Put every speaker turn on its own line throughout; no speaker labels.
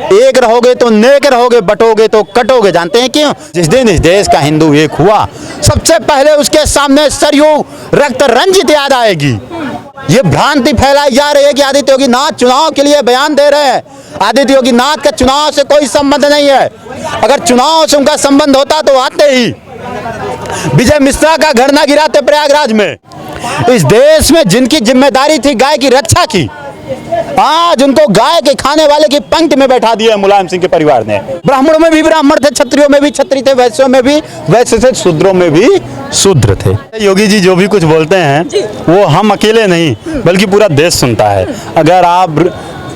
एक रहोगे तो नेक रहोगे, बटोगे तो कटोगे। जानते हैं क्यों? जिस दिन इस देश का हिंदू एक हुआ, सबसे पहले उसके सामने सरयू रक्त रंजित याद आएगी। ये भ्रांति फैलाई जा रही है कि आदित्य योगी नाथ चुनाव के लिए बयान दे रहे हैं। आदित्य योगी नाथ का चुनाव से कोई संबंध नहीं है। अगर चुनाव से उनका संबंध होता तो आते ही विजय मिश्रा का घर ना गिराते प्रयागराज में। इस देश में जिनकी जिम्मेदारी थी गाय की रक्षा की, आज उनको गाय के खाने वाले की पंक्ति में बैठा दिया है मुलायम सिंह के परिवार ने। ब्राह्मणों में भी ब्राह्मण थे, क्षत्रियों में भी क्षत्रिय थे, वैश्यों में भी वैश्य थे, शूद्रों में भी शूद्र थे। योगी जी जो भी कुछ बोलते हैं वो हम अकेले नहीं बल्कि पूरा देश सुनता है। अगर आप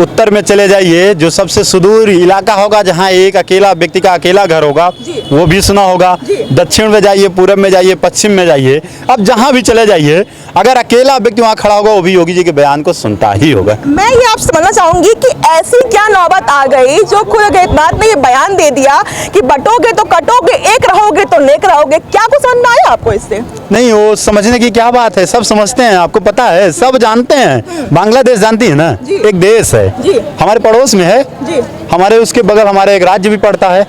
उत्तर में चले जाइए, जो सबसे सुदूर इलाका होगा जहां एक अकेला व्यक्ति का अकेला घर होगा, वो भी सुना होगा। दक्षिण में जाइए, पूरब में जाइए, पश्चिम में जाइए, अब जहां भी चले जाइए, अगर अकेला व्यक्ति वहां खड़ा होगा वो भी योगी जी के बयान को सुनता ही होगा।
मैं ये आपसे समझना चाहूंगी कि ऐसी क्या नौबत आ गई जो खुद एक बात में ये बयान दे दिया कि बटोगे तो कटोगे, एक रहोगे तो नेक रहोगे। क्या कुछ समझ में आया आपको इससे? नहीं,
वो समझने की क्या बात है, सब समझते हैं, आपको पता है, सब जानते हैं। बांग्लादेश जानती है ना, एक देश है
जी,
हमारे पड़ोस में है
जी।
हमारे उसके बगल हमारे एक राज्य भी पड़ता है,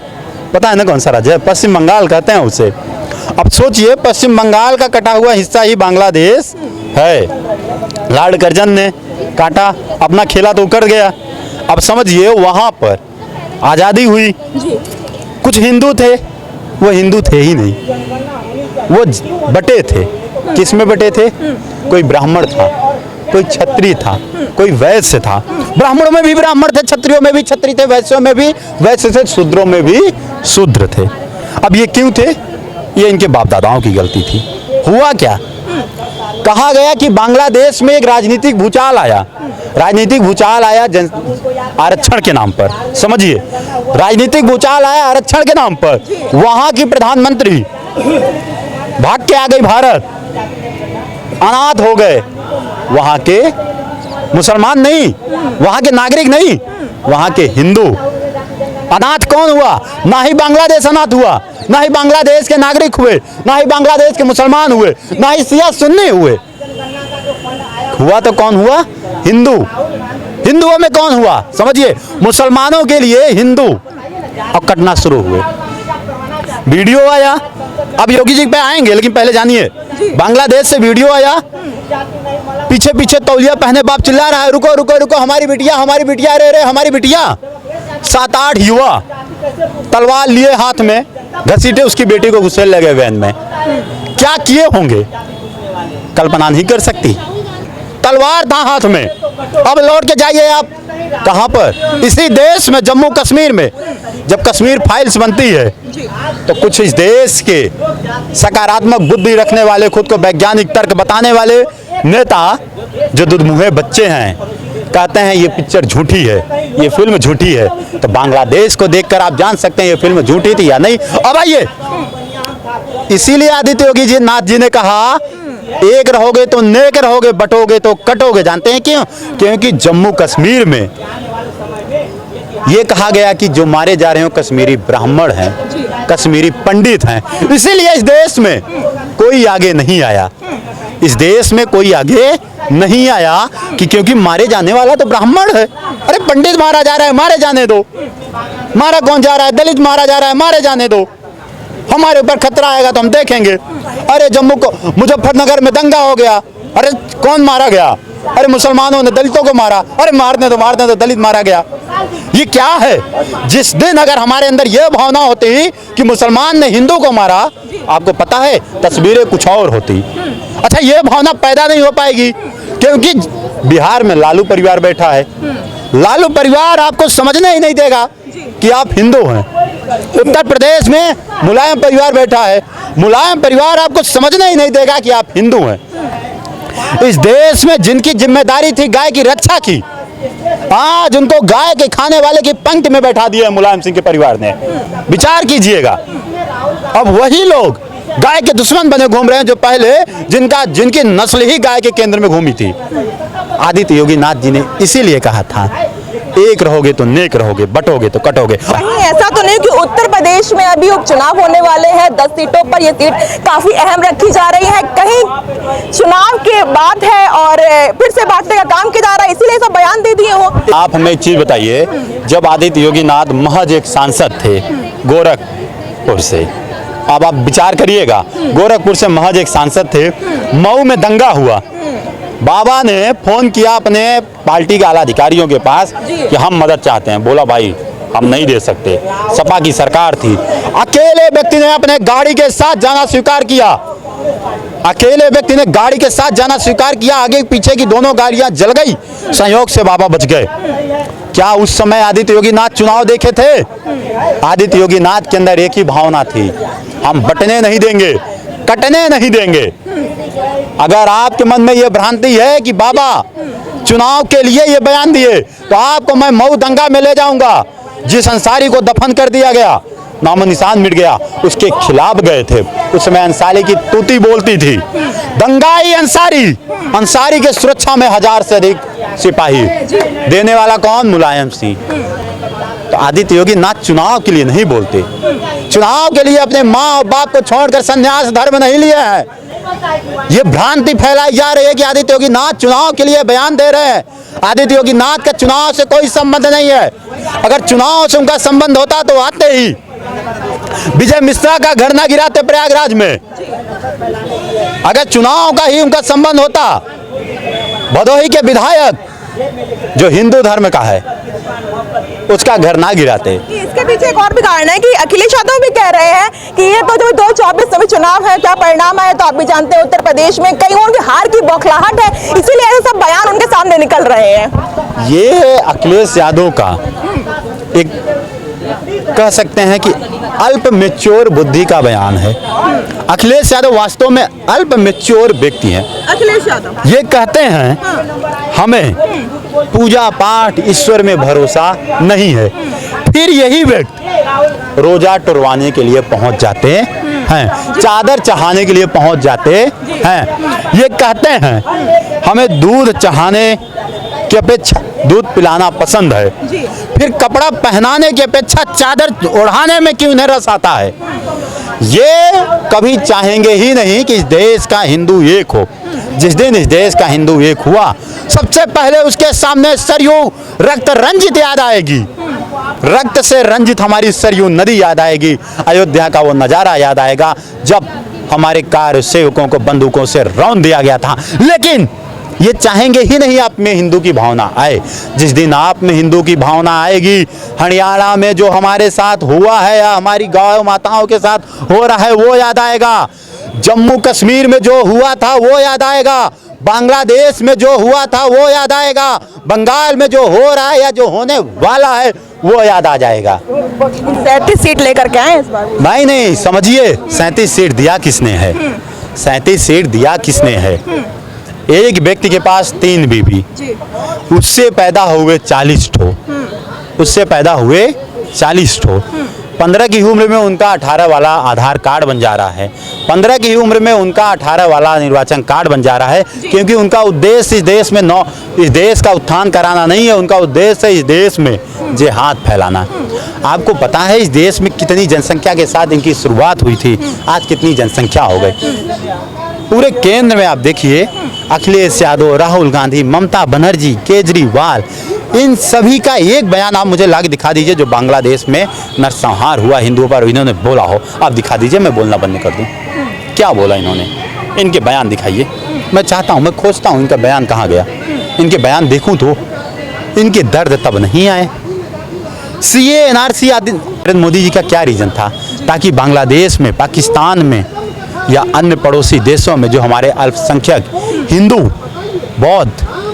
पता है ना कौन सा राज्य है? पश्चिम बंगाल कहते हैं उसे। अब सोचिए, पश्चिम बंगाल का कटा हुआ हिस्सा ही बांग्लादेश है। लॉर्ड कर्जन ने काटा, अपना खेला तो उकर गया। अब समझिए वहां पर आज़ादी हुई, कुछ हिंदू थे, वो हिंदू थे ही नहीं, वो बटे थे। किस में बटे थे? कोई ब्राह्मण था, कोई क्षत्रिय था, कोई वैश्य था। ब्राह्मणों में भी ब्राह्मण थे, क्षत्रियों में भी क्षत्रिय थे, वैश्यों में भी वैश्य थे, शूद्रों में भी शूद्र थे। अब ये क्यों थे? ये इनके बाप दादाओं की गलती थी। हुआ क्या? कहा गया कि बांग्लादेश में एक राजनीतिक भूचाल आया। राजनीतिक भूचाल आया आरक्षण के नाम पर। समझिए, राजनीतिक भूचाल आया आरक्षण के नाम पर। वहां की प्रधानमंत्री भाग के आ गई भारत, अनाथ हो गए। वहां के मुसलमान नहीं, वहां के नागरिक नहीं, वहां के हिंदू। अनाथ कौन हुआ? ना ही बांग्लादेश अनाथ हुआ, ना ही बांग्लादेश के नागरिक हुए, ना ही बांग्लादेश के मुसलमान हुए, ना ही शिया सुन्नी हुए। हुआ तो कौन हुआ? हिंदू। हिंदुओं में कौन हुआ? समझिए, मुसलमानों के लिए हिंदू अब कटना शुरू हुए। वीडियो आया, अब योगी जी पे आएंगे, लेकिन पहले जानिए, बांग्लादेश से वीडियो आया, पीछे पीछे तौलिया पहने बाप चिल्ला रहा है, रुको रुको रुको, हमारी बिटिया, हमारी बिटिया, रे रे हमारी बिटिया। 7-8 युवा तलवार लिए हाथ में घसीटे उसकी बेटी को घुसेड़ लगे वैन में। क्या किए होंगे कल्पना नहीं कर सकती। तलवार था हाथ में। अब लौट के जाइए आप कहां पर? इसी देश में, जम्मू कश्मीर में। जब कश्मीर फाइल्स बनती है तो कुछ इस देश के सकारात्मक बुद्धि रखने वाले, खुद को वैज्ञानिक तर्क बताने वाले नेता जो दुधमुहे बच्चे हैं, कहते हैं ये पिक्चर झूठी है, ये फिल्म झूठी है। तो बांग्लादेश को देखकर आप जान सकते हैं ये फिल्म झूठी थी या नहीं। अब आइए, इसीलिए आदित्य योगी जी नाथ जी ने कहा एक रहोगे तो नेक रहोगे, बटोगे तो कटोगे। जानते हैं क्यों? क्योंकि जम्मू कश्मीर में ये कहा गया कि जो मारे जा रहे हो कश्मीरी ब्राह्मण हैं, कश्मीरी पंडित हैं। इसीलिए इस देश में कोई आगे नहीं आया। इस देश में कोई आगे नहीं आया कि क्योंकि मारे जाने वाला तो ब्राह्मण है। अरे पंडित मारा जा रहा है, मारे जाने दो। मारा कौन जा रहा है? दलित मारा जा रहा है, मारे जाने दो। हमारे ऊपर खतरा आएगा तो हम देखेंगे। अरे जम्मू को मुजफ्फरनगर में दंगा हो गया, अरे कौन मारा गया? अरे मुसलमानों ने दलितों को मारा, अरे मारने तो दलित मारा गया। ये क्या है? जिस दिन अगर हमारे अंदर यह भावना होती कि मुसलमान ने हिंदू को मारा, आपको पता है तस्वीरें कुछ और होती। अच्छा, ये भावना पैदा नहीं हो पाएगी क्योंकि बिहार में लालू परिवार बैठा है। लालू परिवार आपको समझने ही नहीं देगा कि आप हिंदू हैं। उत्तर प्रदेश में मुलायम परिवार बैठा है, मुलायम परिवार आपको समझने ही नहीं देगा कि आप हिंदू हैं। इस देश में जिनकी जिम्मेदारी थी गाय की रक्षा की, आज उनको गाय के खाने वाले की पंक्ति में बैठा दिया है मुलायम सिंह के परिवार ने। विचार कीजिएगा, अब वही लोग गाय के दुश्मन बने घूम रहे हैं जो पहले जिनकी नस्ल ही गाय के केंद्र में घूमी थी। आदित्य योगी नाथ जी ने इसीलिए कहा था एक रहोगे तो नेक रहोगे, बटोगे तो कटोगे।
कहीं ऐसा तो नहीं कि उत्तर प्रदेश में अभी उपचुनाव होने वाले हैं, 10 सीटों पर ये सीट काफी अहम रखी जा रही है, कहीं चुनाव के बाद है और फिर से बांटने का काम किया जा रहा है, इसीलिए सब बयान दे दिए हो?
आप हमें एक चीज बताइए, जब आदित्य योगीनाथ महज एक सांसद थे गोरखपुर से, अब आप विचार करिएगा, गोरखपुर से महज एक सांसद थे, मऊ में दंगा हुआ, बाबा ने फोन किया अपने पार्टी के आला अधिकारियों के पास कि हम मदद चाहते हैं, बोला भाई हम नहीं दे सकते, सपा की सरकार थी, अकेले व्यक्ति ने अपने गाड़ी के साथ जाना स्वीकार किया, अकेले व्यक्ति ने गाड़ी के साथ जाना स्वीकार किया, आगे पीछे की दोनों गाड़ियां जल गई, संयोग से बाबा बच गए। क्या उस समय आदित्य योगीनाथ चुनाव देखे थे? आदित्य योगीनाथ के अंदर एक ही भावना थी, हम बटने नहीं देंगे, कटने नहीं देंगे। अगर आपके मन में यह भ्रांति है कि बाबा चुनाव के लिए ये बयान दिए, तो आपको मैं मऊ दंगा में ले जाऊंगा, जिस अंसारी को दफन कर दिया गया, नामो निशान मिट गया, उसके खिलाफ गए थे। उस समय अंसारी की तूती बोलती थी, दंगाई अंसारी, अंसारी के सुरक्षा में 1000 से अधिक सिपाही, देने वाला कौन? मुलायम सिंह। तो आदित्य योगीनाथ चुनाव के लिए नहीं बोलते, चुनाव के लिए अपने माँ और बाप को छोड़कर संन्यास धर्म नहीं लिया है। ये भ्रांति फैलाई जा रही है कि आदित्य योगीनाथ चुनाव के लिए बयान दे रहे हैं। आदित्य योगीनाथ का चुनाव से कोई संबंध नहीं है। अगर चुनाव से उनका संबंध होता तो आते ही विजय मिश्रा का घर ना गिराते प्रयागराज में। अगर चुनाव का ही उनका संबंध होता, भदोही के विधायक जो हिंदू धर्म का है उसका घर ना गिराते।
इसके पीछे एक और भी कारण है कि अखिलेश यादव भी कह रहे हैं कि ये तो जो 2024 में चुनाव है, क्या परिणाम है तो आप भी जानते हैं, उत्तर प्रदेश में कई उनकी हार की बौखलाहट है, इसीलिए ऐसे सब बयान उनके सामने निकल रहे हैं।
ये अखिलेश यादव का एक कह सकते हैं कि अल्प मैच्योर बुद्धि का बयान है। अखिलेश यादव वास्तव में अल्प मैच्योर व्यक्ति हैं।
अखिलेश यादव
ये कहते हैं हमें पूजा पाठ ईश्वर में भरोसा नहीं है, फिर यही व्यक्ति रोजा टुरवाने के लिए पहुंच जाते हैं, चादर चढ़ाने के लिए पहुंच जाते हैं। ये कहते हैं हमें दूध चढ़ाने की अपेक्षा दूध पिलाना पसंद है, फिर कपड़ा पहनाने की अपेक्षा चादर ओढ़ाने में क्यों इन्हें रस आता है। ये कभी चाहेंगे ही नहीं कि इस देश का हिंदू एक हो। जिस दिन इस देश का हिंदू एक हुआ, सबसे पहले उसके सामने सरयू रक्त रंजित याद आएगी, रक्त से रंजित हमारी सरयू नदी याद आएगी, अयोध्या का वो नज़ारा याद आएगा जब हमारे कार सेवकों को बंदूकों से रौंद दिया गया था। लेकिन ये चाहेंगे ही नहीं आप में हिंदू की भावना आए। जिस दिन आप में हिंदू की भावना आएगी, हरियाणा में जो हमारे साथ हुआ है या हमारी गौ माताओं के साथ हो रहा है वो याद आएगा, जम्मू कश्मीर में जो हुआ था वो याद आएगा, बांग्लादेश में जो हुआ था वो याद आएगा, बंगाल में जो हो रहा है या जो होने वाला है वो याद आ जाएगा।
37 सीट लेकर के आए इस बार।
नहीं, समझिए 37 सीट दिया किसने है, 37 सीट दिया किसने है। एक व्यक्ति के पास 3 बीबी, उससे पैदा हुए 40 ठो, उससे पैदा हुए 40 ठो। 15 की उम्र में उनका 18 वाला आधार कार्ड बन जा रहा है, 15 की उम्र में उनका 18 वाला निर्वाचन कार्ड बन जा रहा है, क्योंकि उनका उद्देश्य इस देश में इस देश का उत्थान कराना नहीं है, उनका उद्देश्य है इस देश में जिहाद फैलाना। आपको पता है इस देश में कितनी जनसंख्या के साथ इनकी शुरुआत हुई थी, आज कितनी जनसंख्या हो गई। पूरे केंद्र में आप देखिए अखिलेश यादव, राहुल गांधी, ममता बनर्जी, केजरीवाल, इन सभी का एक बयान आप मुझे लाके दिखा दीजिए जो बांग्लादेश में नरसंहार हुआ हिंदुओं पर इन्होंने बोला हो। आप दिखा दीजिए, मैं बोलना बंद कर दूं। क्या बोला इन्होंने, इनके बयान दिखाइए। मैं चाहता हूं, मैं खोजता हूं इनका बयान कहाँ गया, इनके बयान देखूं तो इनके दर्द तब नहीं आए। सीए एनआरसी आदि नरेंद्र मोदी जी का क्या रीज़न था, ताकि बांग्लादेश में, पाकिस्तान में या अन्य पड़ोसी देशों में जो हमारे अल्पसंख्यक हिंदू, बौद्ध,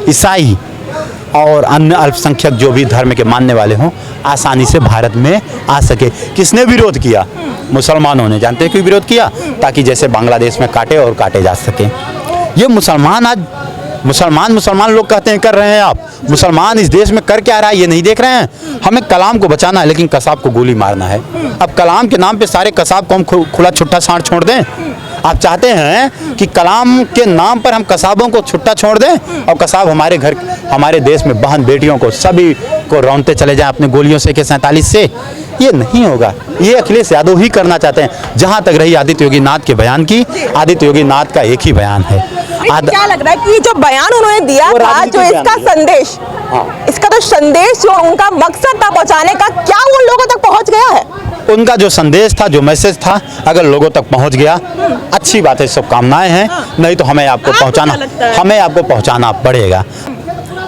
ईसाई और अन्य अल्पसंख्यक जो भी धर्म के मानने वाले हों आसानी से भारत में आ सके। किसने विरोध किया? मुसलमानों ने। जानते हैं क्यों विरोध किया? ताकि जैसे बांग्लादेश में काटे और काटे जा सके। ये मुसलमान आज मुसलमान लोग कहते हैं कर रहे हैं आप, मुसलमान इस देश में कर क्या रहा है ये नहीं देख रहे हैं। हमें कलाम को बचाना है लेकिन कसाब को गोली मारना है। अब कलाम के नाम पे सारे कसाब को हम खुला छुट्टा साँड़ छोड़ दें? आप चाहते हैं कि कलाम के नाम पर हम कसाबों को छुट्टा छोड़ दें और कसाब हमारे देश में बहन बेटियों को, सभी को रौंदते चले जाएं अपने गोलियों से AK-47 से, ये नहीं होगा। ये अखिलेश यादव ही करना चाहते हैं। जहां तक रही आदित्य योगी नाथ के बयान की, आदित्य योगी नाथ का एक ही बयान है।
क्या लग रहा है कि जो बयान उन्होंने दिया था, जो इसका संदेश, इसका तो संदेश जो उनका मकसद था पहुंचाने का, क्या उन लोगों तक पहुंच गया है?
उनका जो संदेश था, जो मैसेज था, अगर लोगों तक पहुंच गया, अच्छी बात है, शुभकामनाएं हैं। नहीं तो हमें आपको पहुंचाना पड़ेगा।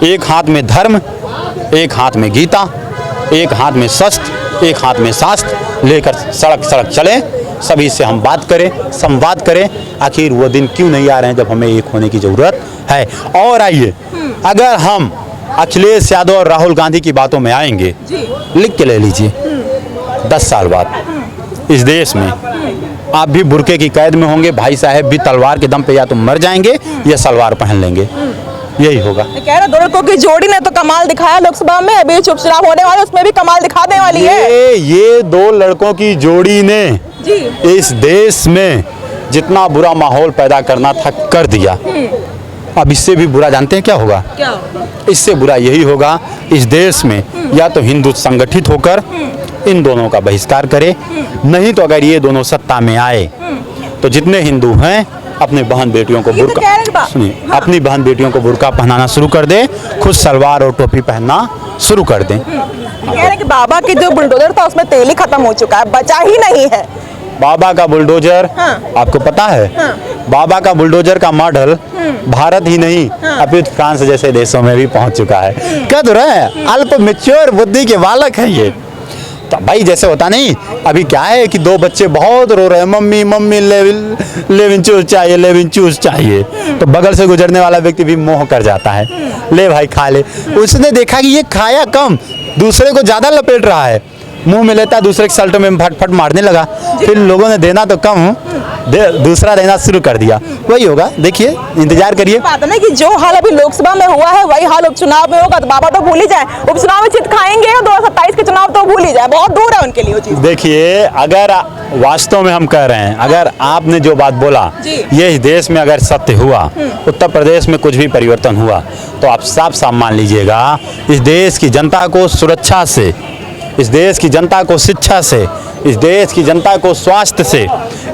एक हाथ में धर्म, एक हाथ में गीता, एक हाथ में शस्त्र, एक हाथ में शास्त्र लेकर सड़क सड़क चले, सभी से हम बात करें, संवाद करें। आखिर वो दिन क्यों नहीं आ रहे हैं जब हमें एक होने की जरूरत है। और आइए, अगर हम अखिलेश यादव और राहुल गांधी की बातों में आएंगे, लिख के ले लीजिए, 10 साल बाद इस देश में आप भी बुर्के की कैद में होंगे, भाई साहब भी तलवार के दम पे या तो मर जाएंगे या सलवार पहन लेंगे, यही होगा।
कह रहे दो लड़कों की जोड़ी ने तो कमाल दिखाया लोकसभा में, अभी उपचुनाव होने वाले उसमें भी कमाल दिखाने वाली है।
ये दो लड़कों की जोड़ी ने इस देश में जितना बुरा माहौल पैदा करना था कर दिया। अब इससे भी बुरा जानते हैं क्या होगा?
क्या?
इससे बुरा यही होगा, इस देश में या तो हिंदू संगठित होकर इन दोनों का बहिष्कार करे, नहीं तो अगर ये दोनों सत्ता में आए तो जितने हिंदू हैं अपने बहन बेटियों को बुर्का, सुनिए, अपनी बहन बेटियों को बुर्का पहनाना शुरू कर दे, खुद सलवार और टोपी पहनना शुरू कर दें।
कह रहे कि बाबा की जो बुलडोजर था उसमें तेल ही खत्म हो चुका है, बचा ही नहीं है।
बाबा का बुलडोजर, आपको पता है, बाबा का बुलडोजर का मॉडल भारत ही नहीं अपितु फ्रांस जैसे देशों में भी पहुंच चुका है। कह तो रहे हैं, अल्प मैच्योर बुद्धि के बालक है ये। तो भाई जैसे होता नहीं, अभी क्या है कि दो बच्चे बहुत रो रहे हैं, मम्मी मम्मी लेविन चूस चाहिए, लेविन चूस चाहिए, तो बगल से गुजरने वाला व्यक्ति भी मोह कर जाता है, ले भाई खा ले। उसने देखा कि ये खाया कम, दूसरे को ज्यादा लपेट रहा है, मुंह में लेता, दूसरे के शर्ट में फट फट मारने लगा। फिर लोगों ने देना तो कम, दूसरा देना शुरू कर दिया। वही होगा, देखिए, इंतजार करिए।
बात है ना कि जो हाल अभी लोकसभा में हुआ है वही हाल उपचुनाव में होगा। तो बाबा तो भूल ही जाए, उपचुनाव में जीत खाएंगे, 2027 के चुनाव तो भूल ही जाए, बहुत दूर है उनके लिए वो चीज।
देखिए, अगर वास्तव में हम कह रहे हैं, अगर आपने जो बात बोला ये इस देश में अगर सत्य हुआ, उत्तर प्रदेश में कुछ भी परिवर्तन हुआ, तो आप साफ साफ मान लीजिएगा, इस देश की जनता को सुरक्षा से, इस देश की जनता को शिक्षा से, इस देश की जनता को स्वास्थ्य से,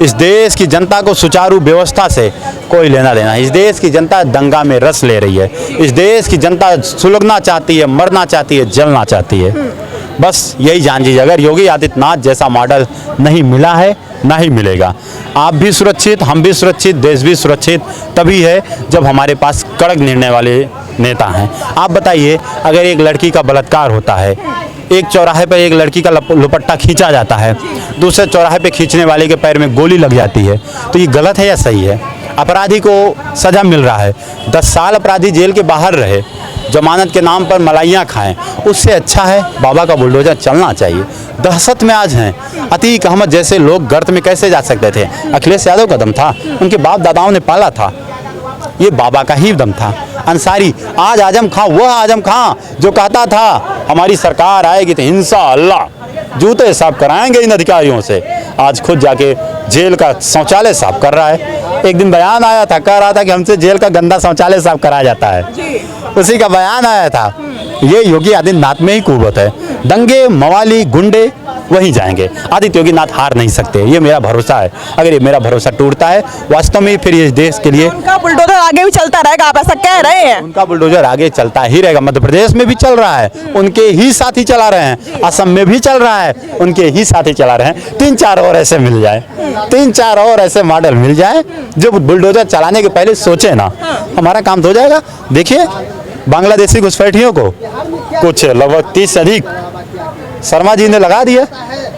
इस देश की जनता को सुचारू व्यवस्था से कोई लेना देना। इस देश की जनता दंगा में रस ले रही है, इस देश की जनता सुलगना चाहती है, मरना चाहती है, जलना चाहती है। बस यही जान लीजिए, अगर योगी आदित्यनाथ जैसा मॉडल नहीं मिला है, ना ही मिलेगा। आप भी सुरक्षित, हम भी सुरक्षित, देश भी सुरक्षित तभी है जब हमारे पास कड़क निर्णय वाले नेता हैं। आप बताइए, अगर एक लड़की का बलात्कार होता है, एक चौराहे पर एक लड़की का दुपट्टा खींचा जाता है, दूसरे चौराहे पे खींचने वाले के पैर में गोली लग जाती है, तो ये गलत है या सही है? अपराधी को सजा मिल रहा है, 10 साल अपराधी जेल के बाहर रहे, जमानत के नाम पर मलाइयाँ खाएं, उससे अच्छा है बाबा का बुलडोजर चलना चाहिए। दहशत में आज हैं, अतीक अहमद जैसे लोग गर्त में कैसे जा सकते थे? अखिलेश यादव का दम था, उनके बाप दादाओं ने पाला था, ये बाबा का ही दम था। अंसारी, आज आजम खां, वह आजम खां जो कहता था हमारी सरकार आएगी तो हिंसा अल्लाह जूते साफ कराएंगे इन अधिकारियों से, आज खुद जाके जेल का शौचालय साफ कर रहा है। एक दिन बयान आया था, कह रहा था कि हमसे जेल का गंदा शौचालय साफ कराया जाता है, उसी का बयान आया था। ये योगी आदित्यनाथ में ही कुव्वत है, दंगे मवाली गुंडे वहीं जाएंगे। आदित्य योगी नाथ हार नहीं सकते, ये मेरा भरोसा है। अगर ये मेरा भरोसा टूटता है वास्तव में, फिर ये देश के लिए
उनका बुलडोजर आगे भी चलता रहेगा, आप ऐसा कह रहे हैं?
उनका बुलडोजर आगे चलता ही रहेगा। मध्य प्रदेश में भी चल रहा है, उनके ही साथी चला रहे हैं, असम में भी चल रहा है, उनके ही साथी चला रहे हैं। 3-4 और ऐसे मिल जाए, 3-4 और ऐसे मॉडल मिल जाए जो बुलडोजर चलाने के पहले सोचे ना, हमारा काम तो हो जाएगा। देखिए, बांग्लादेशी घुसपैठियों को कुछ लगभग 30 से अधिक शर्मा जी ने लगा दिया,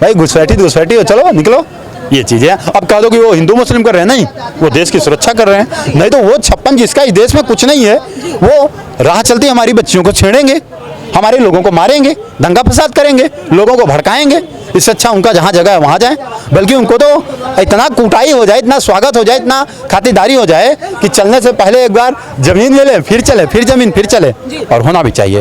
भाई घुसपैठी हो, चलो निकलो। ये चीजें अब कह दो कि वो हिंदू मुस्लिम कर रहे हैं, नहीं, वो देश की सुरक्षा कर रहे हैं। नहीं तो वो 56 जिसका इस देश में कुछ नहीं है, वो राह चलती हमारी बच्चियों को छेड़ेंगे, हमारे लोगों को मारेंगे, दंगा फसाद करेंगे, लोगों को भड़काएंगे। इससे अच्छा उनका जहाँ जगह है वहाँ जाए, बल्कि उनको तो इतना कुटाई हो जाए, इतना स्वागत हो जाए, इतना खातिरदारी हो जाए कि चलने से पहले एक बार जमीन ले लें, फिर चले, फिर जमीन, फिर चले, और होना भी चाहिए।